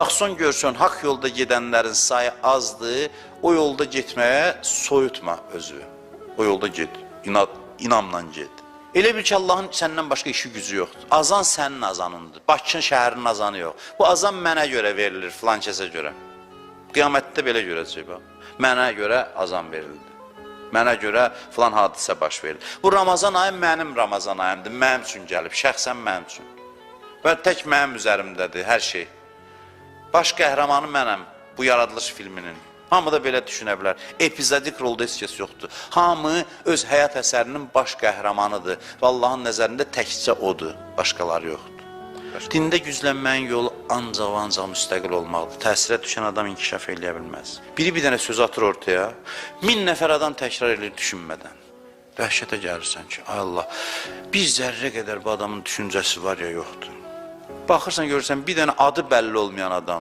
Baxson görsən, haqq yolda gedənlərin sayı azdır, o yolda getməyə soyutma özü. O yolda get, inamla get. Elə bil ki, Allahın səndən başqa işi gücü yoxdur. Azan sənin azanındır, Bakının şəhərinin azanı yox. Bu azan mənə görə verilir, filan kəsə görə. Qiyamətdə belə görəcək, bax. Mənə görə azan verildi. Mənə görə filan hadisə baş verir. Bu Ramazan ayı mənim Ramazan ayımdır, mənim üçün gəlib, şəxsən mənim üçün. Və tək mənim üzərimdədir hər şey. Baş qəhrəmanı mənəm bu yaradılış filminin. Hamı da belə düşünə bilər. Epizodik rolda heç kəs yoxdur. Hamı öz həyat əsərinin baş qəhrəmanıdır. Və Allahın nəzərində təkcə odur, başqaları yoxdur. Dində güclənməyin yolu ancaq müstəqil olmalıdır. Təsirə düşən adam inkişaf eləyə bilməz. Biri bir dənə söz atır ortaya, 1000 nəfər adam təkrar edir düşünmədən. Dəhşətə gəlirsən ki, ay Allah, bir zərrə qədər bu adamın düşüncəsi var ya yoxdur. Baxırsan görürsən bir dənə adı bəlli olmayan adam.